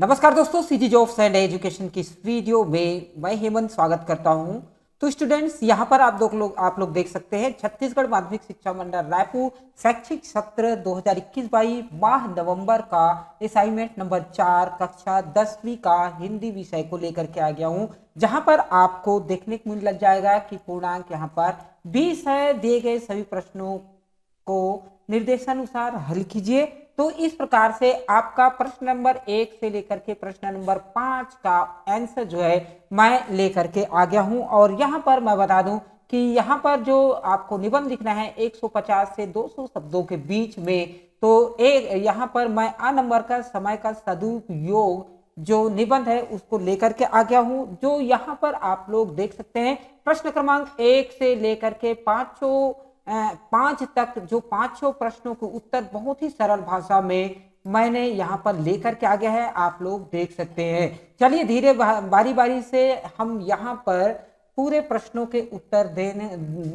नमस्कार दोस्तों, CG jobs and education की इस वीडियो में मैं हेमंत स्वागत करता हूं। तो स्टूडेंट्स, यहां पर आप लोग देख सकते हैं छत्तीसगढ़ माध्यमिक शिक्षा मंडल रायपुर शैक्षिक सत्र 2021-22 माह नवंबर का असाइनमेंट नंबर 4 कक्षा 10वीं का हिंदी विषय को लेकर के आ गया हूं, जहां पर आपको देखने को मिल लग जाएगा कि पूर्णांक यहां पर 20 है। दिए गए सभी प्रश्नों को निर्देशानुसार हल कीजिए। तो इस प्रकार से आपका प्रश्न नंबर 1 से लेकर के प्रश्न नंबर 5 का आंसर जो है मैं लेकर के आ गया हूं। और यहां पर मैं बता दूं कि यहां पर जो आपको निबंध लिखना है 150 से 200 शब्दों के बीच में, तो एक यहां पर मैं आ नंबर का समय का सदुपयोग जो निबंध है उसको लेकर के आ गया हूं, जो यहां पर आप लोग देख सकते हैं। प्रश्न क्रमांक 1 से लेकर के 5 तक जो 500 प्रश्नों के उत्तर बहुत ही सरल भाषा में मैंने यहाँ पर लेकर के आ गया है, आप लोग देख सकते हैं। चलिए धीरे बारी बारी से हम यहाँ पर पूरे प्रश्नों के उत्तर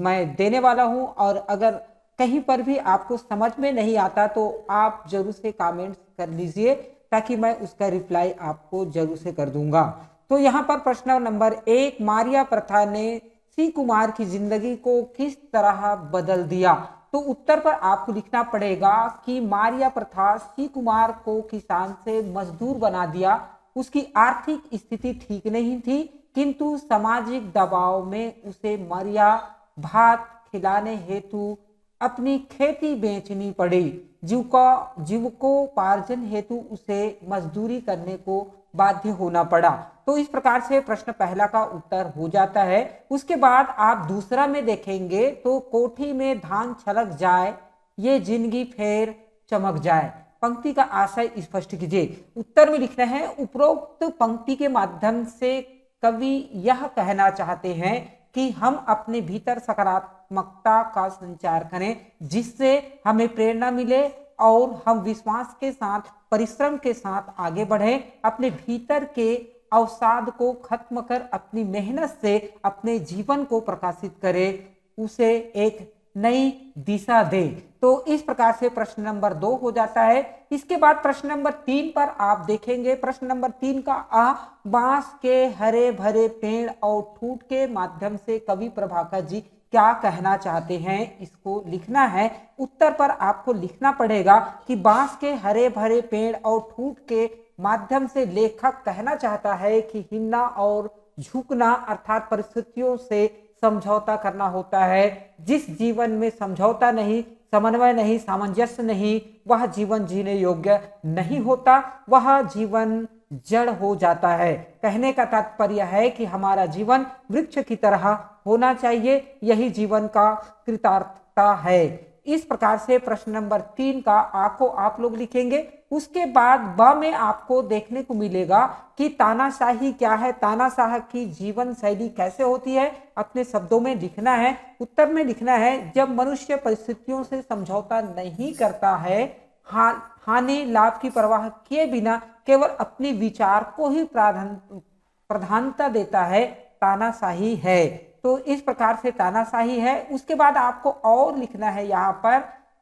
मैं देने वाला हूँ। और अगर कहीं पर भी आपको समझ में नहीं आता तो आप जरूर से कमेंट्स कर लीजिए, ताकि मैं उसका रिप्लाई आपको जरूर से कर दूंगा। तो यहाँ पर प्रश्न नंबर 1, मारिया प्रथा ने सी कुमार की जिंदगी को किस तरह बदल दिया। तो उत्तर पर आपको लिखना पड़ेगा कि मारिया प्रथा सी कुमार को किसान से मजदूर बना दिया। उसकी आर्थिक स्थिति ठीक नहीं थी, किंतु सामाजिक दबाव में उसे मारिया भात खिलाने हेतु अपनी खेती बेचनी पड़ी। जीविकोपार्जन हेतु उसे मजदूरी करने को बाध्य होना पड़ा। तो इस प्रकार से प्रश्न पहला का उत्तर हो जाता है। उसके बाद आप दूसरा में देखेंगे तो कोठी में धान छलक जाए, ये जिंदगी फेर चमक जाए। पंक्ति का आशय स्पष्ट कीजिए। उत्तर में लिखना है, उपरोक्त पंक्ति के माध्यम से कवि यह कहना चाहते हैं कि हम अपने भीतर सकारात्मकता का संचार करें, जिससे हमें प्रेरणा मिले और हम विश्वास के साथ परिश्रम के साथ आगे बढ़े। अपने भीतर के अवसाद को खत्म कर अपनी मेहनत से अपने जीवन को प्रकाशित करे, उसे एक नई दिशा दे। तो इस प्रकार से प्रश्न नंबर 2 हो जाता है। इसके बाद प्रश्न नंबर 3 पर आप देखेंगे। प्रश्न नंबर 3 का बांस के हरे भरे पेड़ और ठूठ के माध्यम से कवि प्रभाकर जी क्या कहना चाहते हैं, इसको लिखना है। उत्तर पर आपको लिखना पड़ेगा कि बांस के हरे भरे पेड़ और ठूठ के माध्यम से लेखक कहना चाहता है कि हिलना और झुकना अर्थात परिस्थितियों से समझौता करना होता है। जिस जीवन में समझौता नहीं, समन्वय नहीं, सामंजस्य नहीं, वह जीवन जीने योग्य नहीं होता, वह जीवन जड़ हो जाता है। कहने का तात्पर्य है कि हमारा जीवन वृक्ष की तरह होना चाहिए, यही जीवन का कृतार्थता है। इस प्रकार से प्रश्न नंबर 3 का आ को आप लोग लिखेंगे। उसके बाद ब में आपको देखने को मिलेगा कि तानाशाही क्या है, तानाशाह की जीवन शैली कैसे होती है, अपने शब्दों में लिखना है। उत्तर में लिखना है, जब मनुष्य परिस्थितियों से समझौता नहीं करता है, हानि लाभ की परवाह किए बिना केवल अपने विचार को ही प्रधानता देता है, तानाशाही है। तो इस प्रकार से तानाशाही है। उसके बाद आपको और लिखना है यहाँ पर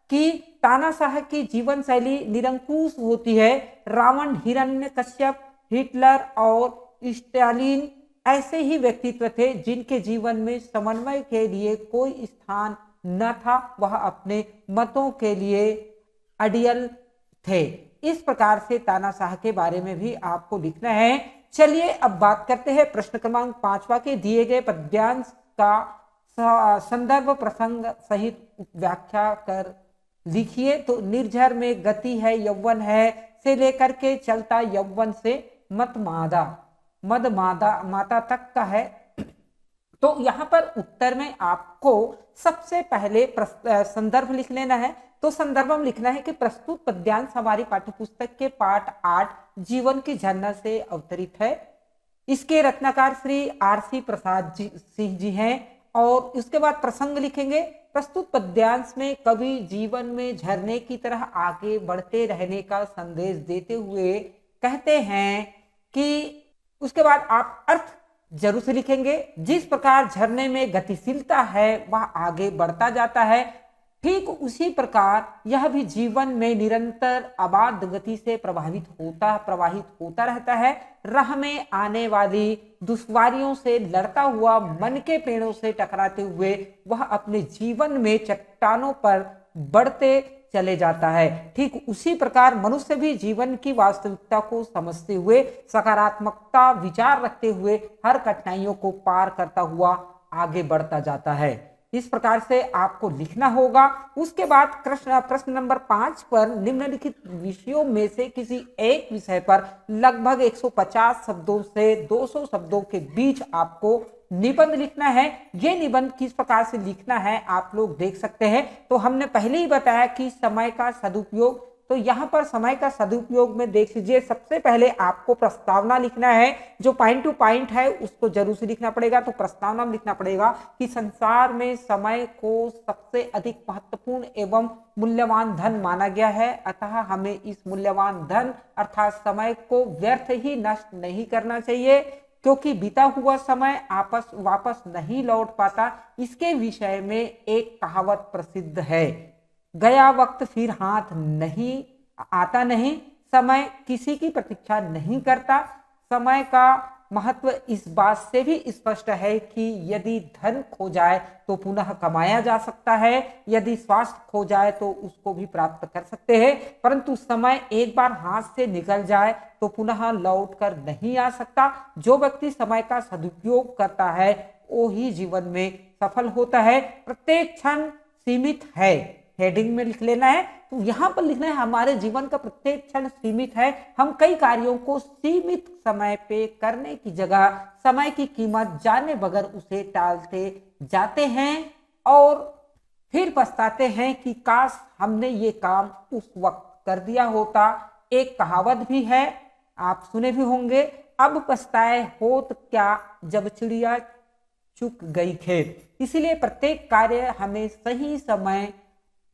कि तानाशाह की जीवन शैली निरंकुश होती है। रावण, हिरण्यकश्यप, हिटलर और स्टालिन ऐसे ही व्यक्तित्व थे जिनके जीवन में समन्वय के लिए कोई स्थान न था, वह अपने मतों के लिए अडियल थे। इस प्रकार से तानाशाह के बारे में भी आपको लिखना है। चलिए अब बात करते हैं प्रश्न क्रमांक 5वां के। दिए गए पद्यांश का संदर्भ प्रसंग सहित व्याख्या कर लिखिए। तो निर्झर में गति है, यौवन है से लेकर के चलता यौवन से मद माता तक का है। तो यहाँ पर उत्तर में आपको सबसे पहले संदर्भ लिख लेना है। तो संदर्भ में लिखना है कि प्रस्तुत पद्यांश हमारी पाठ्यपुस्तक के पाठ 8 जीवन की झरना से अवतरित है। इसके रत्नाकार श्री आरसी प्रसाद सिंह जी हैं। और उसके बाद प्रसंग लिखेंगे। प्रस्तुत पद्यांश में कवि जीवन में झरने की तरह आगे बढ़ते रहने का संदेश देते हुए कहते हैं कि उसके बाद आप अर्थ जरूर से लिखेंगे। जिस प्रकार झरने में गतिशीलता है वह आगे बढ़ता जाता है, ठीक उसी प्रकार यह भी जीवन में निरंतर अबाध गति से प्रवाहित होता रहता है। राह में आने वाली दुश्वारियों से लड़ता हुआ, मन के पेड़ों से टकराते हुए वह अपने जीवन में चट्टानों पर बढ़ते चले जाता है। ठीक उसी प्रकार मनुष्य भी जीवन की वास्तविकता को समझते हुए, सकारात्मकता विचार रखते हुए हर कठिनाइयों को पार करता हुआ आगे बढ़ता जाता है। इस प्रकार से आपको लिखना होगा। उसके बाद प्रश्न नंबर 5 पर निम्नलिखित विषयों में से किसी एक विषय पर लगभग 150 शब्दों से 200 शब्दों के बीच आपको निबंध लिखना है। ये निबंध किस प्रकार से लिखना है आप लोग देख सकते हैं। तो हमने पहले ही बताया कि समय का सदुपयोग, तो यहाँ पर समय का सदुपयोग में देख लीजिए, सबसे पहले आपको प्रस्तावना लिखना है। जो पॉइंट टू पॉइंट है उसको जरूर से लिखना पड़ेगा। तो प्रस्तावना में लिखना पड़ेगा कि संसार में समय को सबसे अधिक महत्वपूर्ण एवं मूल्यवान धन माना गया है, अतः हमें इस मूल्यवान धन अर्थात समय को व्यर्थ ही नष्ट नहीं करना चाहिए, क्योंकि बीता हुआ समय वापस नहीं लौट पाता। इसके विषय में एक कहावत प्रसिद्ध है, गया वक्त फिर हाथ नहीं आता नहीं। समय किसी की प्रतीक्षा नहीं करता। समय का महत्व इस बात से भी स्पष्ट है कि यदि धन खो जाए तो पुनः कमाया जा सकता है, यदि स्वास्थ्य खो जाए तो उसको भी प्राप्त कर सकते हैं, परंतु समय एक बार हाथ से निकल जाए तो पुनः लौट कर नहीं आ सकता। जो व्यक्ति समय का सदुपयोग करता है वो ही जीवन में सफल होता है। प्रत्येक क्षण सीमित है, हेडिंग में लिख लेना है। तो यहाँ पर लिखना है हमारे जीवन का प्रत्येक क्षण सीमित है। हम कई कार्यों को सीमित समय पे करने की जगह समय की कीमत जाने बगैर उसे टालते जाते हैं और फिर पछताते हैं कि काश हमने ये काम उस वक्त कर दिया होता। एक कहावत भी है, आप सुने भी होंगे, अब पछताए होत क्या जब चिड़िया चुग गई खेत। इसलिए प्रत्येक कार्य हमें सही समय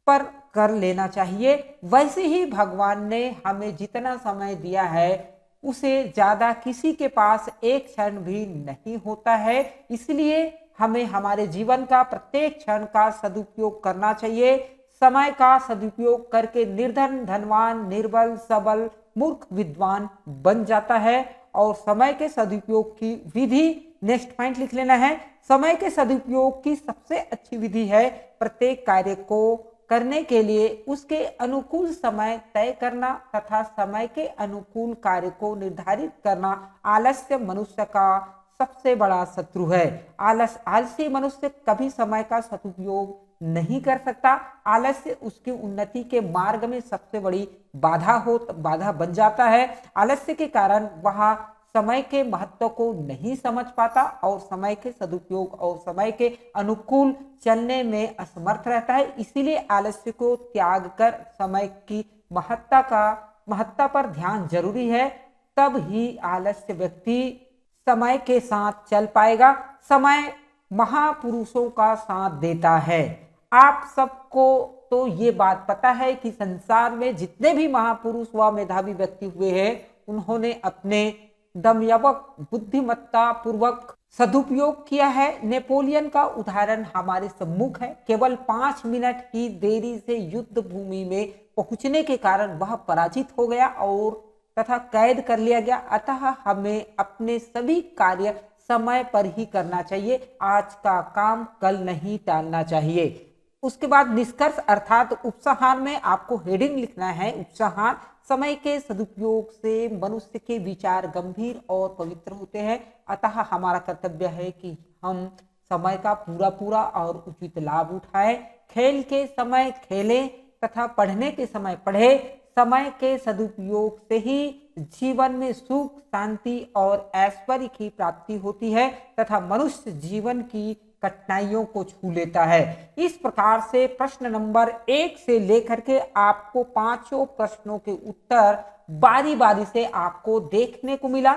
पर कर लेना चाहिए। वैसे ही भगवान ने हमें जितना समय दिया है उसे ज्यादा किसी के पास एक क्षण भी नहीं होता है। इसलिए हमें हमारे जीवन का प्रत्येक क्षण का सदुपयोग करना चाहिए। समय का सदुपयोग करके निर्धन धनवान, निर्बल सबल, मूर्ख विद्वान बन जाता है। और समय के सदुपयोग की विधि, नेक्स्ट पॉइंट लिख लेना है, समय के सदुपयोग की सबसे अच्छी विधि है प्रत्येक कार्य को करने के लिए उसके अनुकूल समय तय करना तथा समय के अनुकूल कार्य को निर्धारित करना। आलस्य मनुष्य का सबसे बड़ा शत्रु है। आलसी मनुष्य कभी समय का सदुपयोग नहीं कर सकता। आलस्य उसकी उन्नति के मार्ग में सबसे बड़ी बाधा बन जाता है। आलस्य के कारण वह समय के महत्व को नहीं समझ पाता और समय के सदुपयोग और समय के अनुकूल चलने में असमर्थ रहता है। इसीलिए आलस्य को त्याग कर समय की महत्ता पर ध्यान जरूरी है, तब ही आलस्य व्यक्ति समय के साथ चल पाएगा। समय महापुरुषों का साथ देता है। आप सबको तो ये बात पता है कि संसार में जितने भी महापुरुष व मेधावी व्यक्ति हुए हैं उन्होंने अपने दमयवक बुद्धिमत्ता पूर्वक सदुपयोग किया है। नेपोलियन का उदाहरण हमारे सम्मुख है। केवल 5 मिनट की देरी से युद्ध भूमि में पहुंचने के कारण वह पराजित हो गया और तथा कैद कर लिया गया। अतः हमें अपने सभी कार्य समय पर ही करना चाहिए। आज का काम कल नहीं टालना चाहिए। उसके बाद निष्कर्ष अर्थात उपसंहार में आपको हेडिंग लिखना है। उपसंहार, समय के सदुपयोग से मनुष्य के विचार गंभीर और पवित्र होते हैं। अतः हमारा कर्तव्य है कि हम समय का पूरा और उचित लाभ उठाएं। खेल के समय खेलें तथा पढ़ने के समय पढ़ें। समय के सदुपयोग से ही जीवन में सुख, शांति और ऐश्वर्य की प्राप्ति होती है तथा मनुष्य जीवन की कठिनाइयों को छू लेता है। इस प्रकार से प्रश्न नंबर 1 से लेकर के आपको 5 प्रश्नों के उत्तर बारी बारी से आपको देखने को मिला।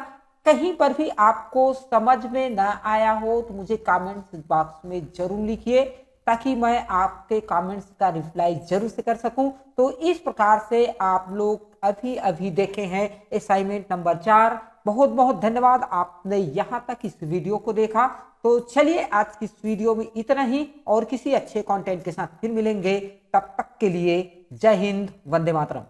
कहीं पर भी आपको समझ में न आया हो तो मुझे कमेंट्स बॉक्स में जरूर लिखिए ताकि मैं आपके कमेंट्स का रिप्लाई जरूर से कर सकूं। तो इस प्रकार से आप लोग अभी देखे हैं असाइनमेंट नंबर 4 बहुत बहुत धन्यवाद, आपने यहाँ तक इस वीडियो को देखा। तो चलिए आज की इस वीडियो में इतना ही, और किसी अच्छे कंटेंट के साथ फिर मिलेंगे। तब तक के लिए जय हिंद, वंदे मातरम।